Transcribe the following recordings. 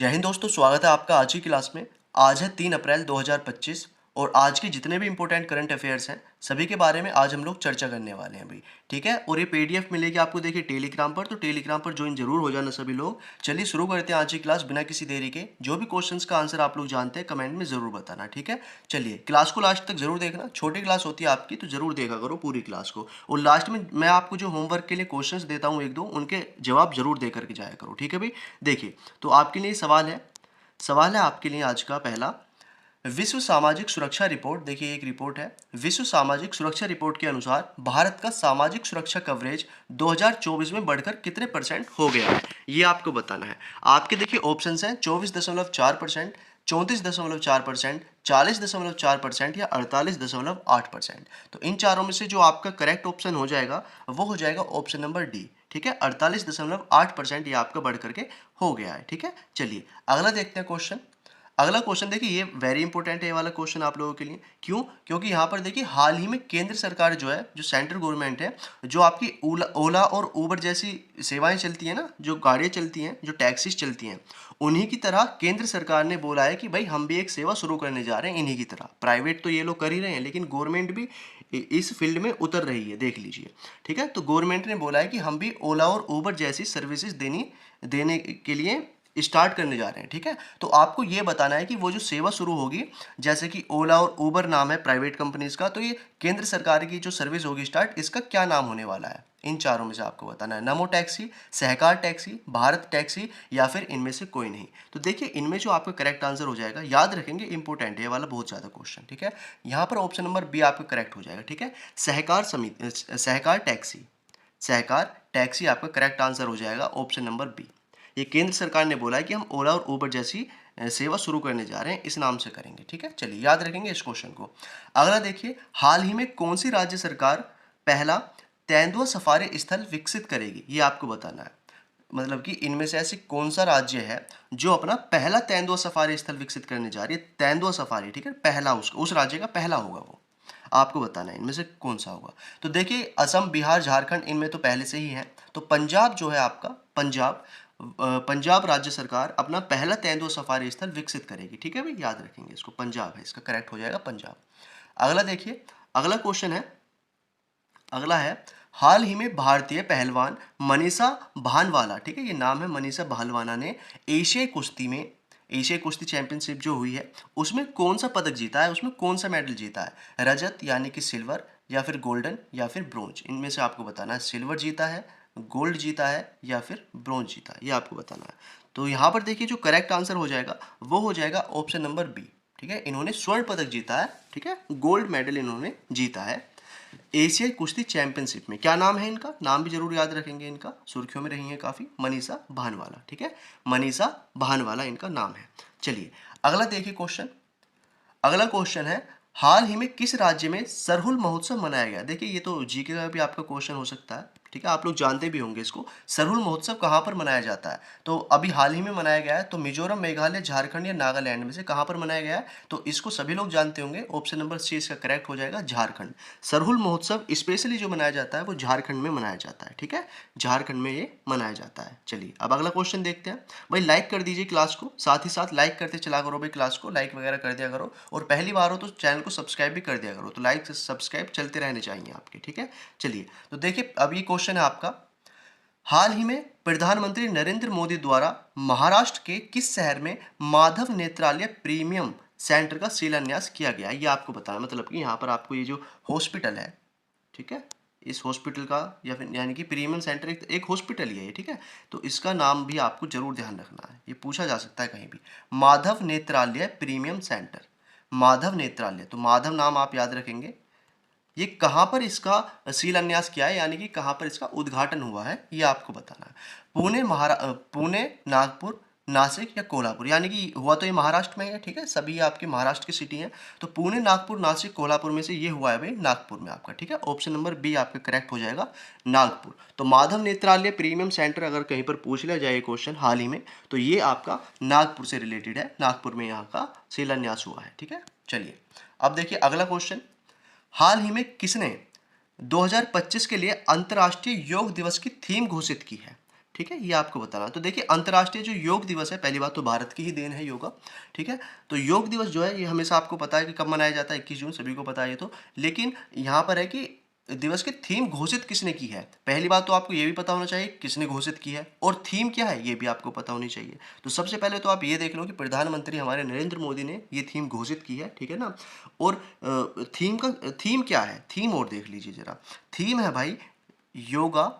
जय हिंद दोस्तों, स्वागत है आपका आज की क्लास में। आज है 3 अप्रैल 2025 और आज के जितने भी इंपॉर्टेंट करंट अफेयर्स हैं सभी के बारे में आज हम लोग चर्चा करने वाले हैं भाई। ठीक है, और ये पीडीएफ मिलेगी आपको देखिए टेलीग्राम पर, तो टेलीग्राम पर ज्वाइन जरूर हो जाना सभी लोग। चलिए शुरू करते हैं आज की क्लास बिना किसी देरी के। जो भी क्वेश्चंस का आंसर आप लोग जानते हैं कमेंट में जरूर बताना। ठीक है, चलिए क्लास को लास्ट तक जरूर देखना। छोटी क्लास होती है आपकी तो जरूर देखा करो पूरी क्लास को, और लास्ट में मैं आपको जो होमवर्क के लिए क्वेश्चंस देता हूँ एक दो, उनके जवाब जरूर दे करके जाया करो। ठीक है भाई, देखिए तो आपके लिए सवाल है आपके लिए आज का पहला। विश्व सामाजिक सुरक्षा रिपोर्ट, देखिए एक रिपोर्ट है। विश्व सामाजिक सुरक्षा रिपोर्ट के अनुसार भारत का सामाजिक सुरक्षा कवरेज 2024 में बढ़कर कितने परसेंट हो गया है, ये आपको बताना है। आपके देखिए ऑप्शंस हैं 24.4%, 34.4%, 40.4% या 48.8%। तो इन चारों में से जो आपका करेक्ट ऑप्शन हो जाएगा वो हो जाएगा ऑप्शन नंबर डी। ठीक है, 48.8% ये आपका बढ़ करके हो गया है। ठीक है, चलिए अगला देखते हैं क्वेश्चन। अगला क्वेश्चन देखिए, ये वेरी इंपॉर्टेंट है ये वाला क्वेश्चन आप लोगों के लिए। क्यों? क्योंकि यहाँ पर देखिए हाल ही में केंद्र सरकार जो है, जो सेंट्रल गवर्नमेंट है, जो आपकी ओला और उबर जैसी सेवाएं चलती है ना, जो गाड़ियाँ चलती हैं, जो टैक्सीज चलती हैं, उन्हीं की तरह केंद्र सरकार ने बोला है कि भाई हम भी एक सेवा शुरू करने जा रहे हैं इन्हीं की तरह। प्राइवेट तो ये लोग कर ही रहे हैं, लेकिन गवर्नमेंट भी इस फील्ड में उतर रही है, देख लीजिए। ठीक है, तो गवर्नमेंट ने बोला है कि हम भी ओला और उबर जैसी सर्विसेज देने के लिए स्टार्ट करने जा रहे हैं। ठीक है, तो आपको ये बताना है कि वो जो सेवा शुरू होगी, जैसे कि ओला और उबर नाम है प्राइवेट कंपनीज का, तो ये केंद्र सरकार की जो सर्विस होगी स्टार्ट, इसका क्या नाम होने वाला है। इन चारों में से आपको बताना है, नमो टैक्सी, सहकार टैक्सी, भारत टैक्सी, या फिर इनमें से कोई नहीं। तो देखिए इनमें जो आपका करेक्ट आंसर हो जाएगा, याद रखेंगे इंपॉर्टेंट है ये वाला बहुत ज्यादा क्वेश्चन। ठीक है, यहाँ पर ऑप्शन नंबर बी आपका करेक्ट हो जाएगा। ठीक है, सहकार समिति, सहकार टैक्सी आपका करेक्ट आंसर हो जाएगा ऑप्शन नंबर बी। ये केंद्र सरकार ने बोला है कि हम ओला और उबर जैसी सेवा शुरू करने जा रहे हैं, इस नाम से करेंगे। ठीक है, चलिए याद रखेंगे इस क्वेश्चन को। अगला देखिए, हाल ही में कौन सी राज्य सरकार पहला तेंदुआ सफारी स्थल विकसित करेगी, ये आपको बताना है। मतलब कि इनमें से ऐसी कौन सा राज्य है जो अपना पहला तेंदुआ सफारी स्थल विकसित करने जा रही है। तेंदुआ सफारी, ठीक है, पहला उस राज्य का पहला होगा वो, आपको बताना है इनमें से कौन सा होगा। तो देखिए असम, बिहार, झारखंड इनमें तो पहले से ही है। तो पंजाब जो है आपका, पंजाब राज्य सरकार अपना पहला तेंदुआ सफारी स्थल विकसित करेगी। ठीक है भाई, याद रखेंगे इसको, पंजाब है इसका करेक्ट हो जाएगा, पंजाब। अगला देखिए, अगला क्वेश्चन है, अगला है, हाल ही में भारतीय पहलवान मनीषा भानवाला, ठीक है ये नाम है, मनीषा भानवाला ने एशियाई कुश्ती चैंपियनशिप जो हुई है उसमें कौन सा पदक जीता है, उसमें कौन सा मेडल जीता है। रजत यानी कि सिल्वर, या फिर गोल्डन, या फिर ब्रोंज। इनमें से आपको बताना है सिल्वर जीता है, गोल्ड जीता है, या फिर ब्रोंज जीता है, ये आपको बताना है। तो यहाँ पर देखिए जो करेक्ट आंसर हो जाएगा वो हो जाएगा ऑप्शन नंबर बी। ठीक है, इन्होंने स्वर्ण पदक जीता है। ठीक है, गोल्ड मेडल इन्होंने जीता है एशियाई कुश्ती चैंपियनशिप में। क्या नाम है इनका, नाम भी जरूर याद रखेंगे, इनका सुर्खियों में रही है काफी, मनीषा भानवाला। ठीक है, मनीषा भानवाला इनका नाम है। चलिए अगला देखिए क्वेश्चन। अगला क्वेश्चन है, हाल ही में किस राज्य में सरहुल महोत्सव मनाया गया। देखिए ये तो जीके का भी आपका क्वेश्चन हो सकता है। ठीक है, आप लोग जानते भी होंगे इसको। सरहुल महोत्सव कहाँ पर मनाया जाता है, तो अभी हाल ही में मनाया गया है। तो मिजोरम, मेघालय, झारखंड या नागालैंड में से कहाँ पर मनाया गया है, तो इसको सभी लोग जानते होंगे। ऑप्शन नंबर सी इसका करेक्ट हो जाएगा, झारखंड। सरहुल महोत्सव स्पेशली जो मनाया जाता है वो झारखंड में मनाया जाता है। ठीक है, झारखंड में ये मनाया जाता है। चलिए अब अगला क्वेश्चन देखते हैं। भाई लाइक कर दीजिए क्लास को, साथ ही साथ लाइक करते चला करो भाई, क्लास को लाइक वगैरह कर दिया करो, और पहली बार हो तो चैनल को सब्सक्राइब भी कर दिया करो। तो लाइक सब्सक्राइब चलते रहने चाहिए आपके। ठीक है, चलिए तो देखिए अब ये क्वेश्चन है आपका, हाल ही में प्रधानमंत्री नरेंद्र मोदी द्वारा महाराष्ट्र के किस शहर में माधव नेत्रालय प्रीमियम सेंटर का शिलान्यास किया गया, ये आपको बताना। मतलब कि यहाँ पर आपको ये जो हॉस्पिटल है, ठीक है, इस हॉस्पिटल का, या फिर यानी कि प्रीमियम सेंटर एक हॉस्पिटल ही है ये। ठीक है, तो इसका नाम भी आपको जरूर ध्यान रखना है, ये पूछा जा सकता है कहीं भी। माधव नेत्रालय प्रीमियम सेंटर, माधव नेत्रालय, तो माधव नाम आप याद रखेंगे। ये कहाँ पर इसका शिलान्यास किया है, यानी कि कहाँ पर इसका उद्घाटन हुआ है, ये आपको बताना है। पुणे, नागपुर, नासिक या कोल्हापुर, यानी कि हुआ तो ये महाराष्ट्र में है। ठीक है, सभी आपके महाराष्ट्र की सिटी हैं। तो पुणे, नागपुर, नासिक, कोल्हापुर में से ये हुआ है भाई नागपुर में आपका। ठीक है, ऑप्शन नंबर बी आपका करेक्ट हो जाएगा, नागपुर। तो माधव नेत्रालय प्रीमियम सेंटर अगर कहीं पर पूछ लिया जाए क्वेश्चन हाल ही में, तो ये आपका नागपुर से रिलेटेड है, नागपुर में यहाँ का शिलान्यास हुआ है। ठीक है, चलिए अब देखिए अगला क्वेश्चन, हाल ही में किसने 2025 के लिए अंतर्राष्ट्रीय योग दिवस की थीम घोषित की है। ठीक है, ये आपको बताना है। तो देखिए अंतर्राष्ट्रीय जो योग दिवस है, पहली बात तो भारत की ही देन है योगा, ठीक है। तो योग दिवस जो है ये हमेशा आपको पता है कि कब मनाया जाता है, 21 जून, सभी को पता है ये तो। लेकिन यहाँ पर है कि दिवस की थीम घोषित किसने की है। पहली बात तो आपको ये भी पता होना चाहिए किसने घोषित की है, और थीम क्या है ये भी आपको पता होनी चाहिए। तो सबसे पहले तो आप ये देख लो कि प्रधानमंत्री हमारे नरेंद्र मोदी ने ये थीम घोषित की है, ठीक है ना। और थीम क्या है, थीम और देख लीजिए जरा। थीम है भाई yoga,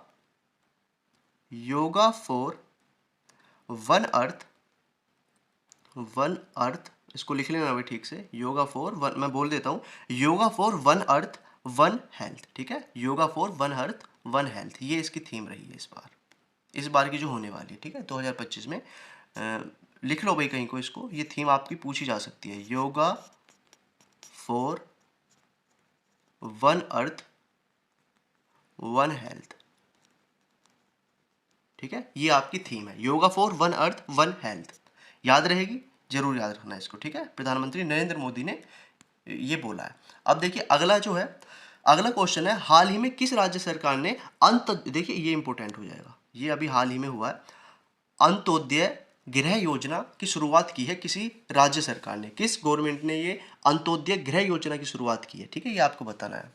yoga for one earth, one earth, इसको लिख लेना भाई ठीक से। योगा फॉर वन, मैं बोल देता हूँ, yoga for one earth one health, ठीक है। Yoga for one earth one health, ये इसकी थीम रही है इस बार की जो होने वाली है, ठीक है, 2025 में। लिख लो भाई कहीं को इसको, ये थीम आपकी पूछी जा सकती है, yoga for one earth one health, ठीक है। ये आपकी थीम है, yoga for one earth one health. याद रहेगी, जरूर याद रखना इसको, ठीक है। प्रधानमंत्री नरेंद्र मोदी ने ये बोला है। अब देखिए अगला जो है, अगला क्वेश्चन है, हाल ही में किस राज्य सरकार ने देखिए ये इंपॉर्टेंट हो जाएगा, ये अभी हाल ही में हुआ है, अंत्योदय गृह योजना की शुरुआत की है किसी राज्य सरकार ने। किस गवर्नमेंट ने ये अंत्योदय गृह योजना की शुरुआत की है, ठीक है, ये आपको बताना है।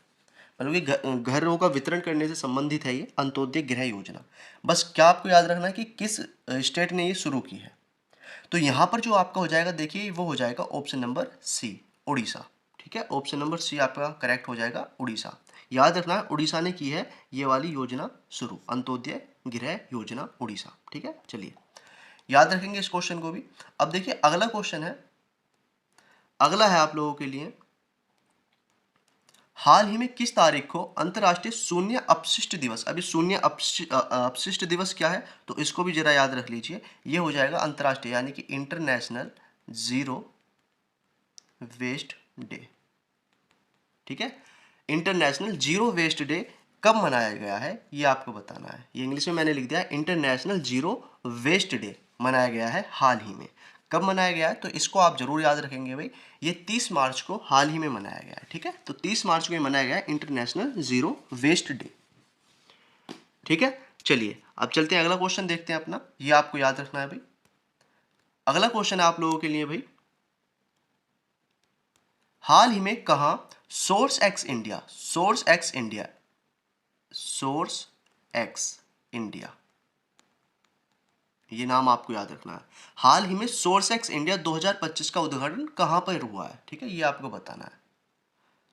मतलब कि घरों का वितरण करने से संबंधित है ये अंत्योदय गृह योजना। बस क्या आपको याद रखना है कि किस स्टेट ने ये शुरू की है। तो यहाँ पर जो आपका हो जाएगा देखिए, वो हो जाएगा ऑप्शन नंबर सी, उड़ीसा, ठीक है। ऑप्शन नंबर सी आपका करेक्ट हो जाएगा, उड़ीसा। याद रखना उड़ीसा ने की है ये वाली योजना शुरू, अंत्योदय गृह योजना, उड़ीसा, ठीक है। चलिए याद रखेंगे इस क्वेश्चन को भी। अब देखिए अगला क्वेश्चन है, अगला है आप लोगों के लिए, हाल ही में किस तारीख को अंतर्राष्ट्रीय शून्य अपशिष्ट दिवस। अभी शून्य अपशिष्ट दिवस क्या है, तो इसको भी जरा याद रख लीजिए। ये हो जाएगा अंतर्राष्ट्रीय, यानी कि इंटरनेशनल जीरो वेस्ट डे, ठीक है। इंटरनेशनल जीरो वेस्ट डे कब मनाया गया है ये आपको बताना है। ये इंग्लिश में मैंने लिख दिया है, इंटरनेशनल जीरो वेस्ट डे मनाया गया है हाल ही में। कब मनाया गया है, तो इसको आप जरूर याद रखेंगे भाई, ये 30 मार्च को हाल ही में मनाया गया है, ठीक है। तो 30 मार्च को ये मनाया गया है इंटरनेशनल जीरो वेस्ट डे, ठीक है। चलिए अब चलते हैं अगला क्वेश्चन देखते हैं अपना, ये आपको याद रखना है भाई। अगला क्वेश्चन है आप लोगों के लिए भाई, हाल ही में कहा source x India, source x India, source x India, ये नाम आपको याद रखना है। हाल ही में सोर्स एक्स इंडिया 2025 का उद्घाटन कहां पर हुआ है, ठीक है, ये आपको बताना है।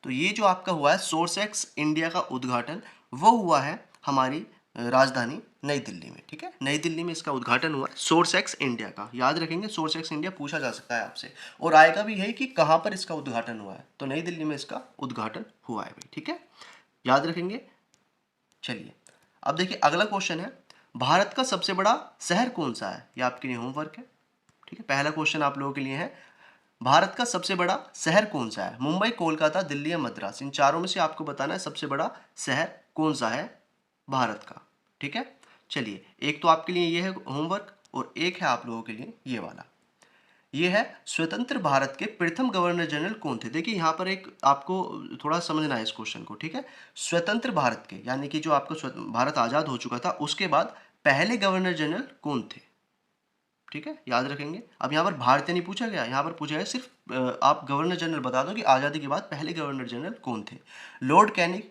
तो ये जो आपका हुआ है सोर्स एक्स इंडिया का उद्घाटन, वो हुआ है हमारी राजधानी नई दिल्ली में, ठीक है। नई दिल्ली में इसका उद्घाटन हुआ है सोर्स एक्स इंडिया का। याद रखेंगे सोर्स एक्स इंडिया पूछा जा सकता है आपसे, और आएगा भी यही कि कहां पर इसका उद्घाटन हुआ है, तो नई दिल्ली में इसका उद्घाटन हुआ है भाई, ठीक है, याद रखेंगे। चलिए अब देखिए अगला क्वेश्चन है, भारत का सबसे बड़ा शहर कौन सा है, ये आपके लिए होमवर्क है, ठीक है। पहला क्वेश्चन आप लोगों के लिए है, भारत का सबसे बड़ा शहर कौन सा है, मुंबई, कोलकाता, दिल्ली या मद्रास, इन चारों में से आपको बताना है सबसे बड़ा शहर कौन सा है भारत का, ठीक है। चलिए एक तो आपके लिए ये है होमवर्क, और एक है आप लोगों के लिए ये वाला, ये है स्वतंत्र भारत के प्रथम गवर्नर जनरल कौन थे। देखिए यहाँ पर एक आपको थोड़ा समझना है इस क्वेश्चन को, ठीक है। स्वतंत्र भारत के, यानी कि जो आपका भारत आज़ाद हो चुका था उसके बाद पहले गवर्नर जनरल कौन थे, ठीक है, याद रखेंगे। अब यहाँ पर भारतीय नहीं पूछा गया, यहाँ पर पूछा है सिर्फ आप गवर्नर जनरल बता दो कि आज़ादी के बाद पहले गवर्नर जनरल कौन थे। Lord Canning,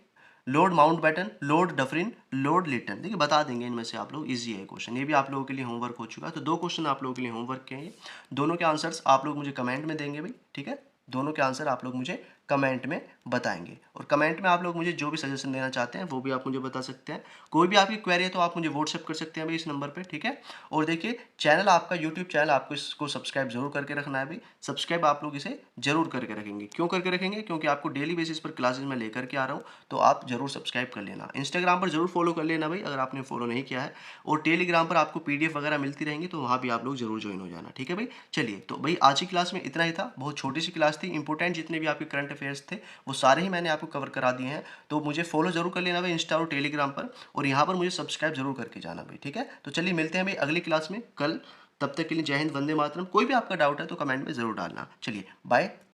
Lord Mountbatten, Lord Dufferin, Lord Lytton, देखिए बता देंगे इनमें से आप लोग, इजी है क्वेश्चन, ये भी आप लोगों के लिए होमवर्क हो चुका है। तो दो क्वेश्चन आप लोगों के लिए होमवर्क के हैं ये, दोनों के आंसर्स आप लोग मुझे कमेंट में देंगे भाई, ठीक है। दोनों के आंसर आप लोग मुझे कमेंट में बताएंगे, और कमेंट में आप लोग मुझे जो भी सजेशन देना चाहते हैं वो भी आप मुझे बता सकते हैं। कोई भी आपकी क्वेरी है तो आप मुझे व्हाट्सएप कर सकते हैं भाई इस नंबर पे, ठीक है। और देखिए चैनल आपका यूट्यूब चैनल आपको इसको सब्सक्राइब जरूर करके रखना है भाई, सब्सक्राइब आप लोग इसे जरूर करके रखेंगे। क्यों करके रखेंगे, क्योंकि आपको डेली बेसिस पर क्लासेस में लेकर के आ रहा हूँ, तो आप जरूर सब्सक्राइब कर लेना। इंस्टाग्राम पर जरूर फॉलो कर लेना भाई अगर आपने फॉलो नहीं किया है, और टेलीग्राम पर आपको PDF वगैरह मिलती रहेंगी, तो वहाँ भी आप लोग जरूर ज्वाइन हो जाना, ठीक है भाई। चलिए तो भाई आज की क्लास में इतना ही था, बहुत छोटी सी क्लास थी, इंपॉर्टेंट जितने भी आपके करंट अफेयर्स थे वो सारे ही मैंने आपको कवर करा दिए हैं। तो मुझे फॉलो जरूर कर लेना भाई इंस्टा और टेलीग्राम पर, और यहाँ पर मुझे सब्सक्राइब जरूर करके जाना भाई, ठीक है। तो चलिए मिलते हैं भाई अगली क्लास में कल, तब तक के लिए जय हिंद, वंदे मातरम। कोई भी आपका डाउट है तो कमेंट में जरूर डालना। चलिए बाय।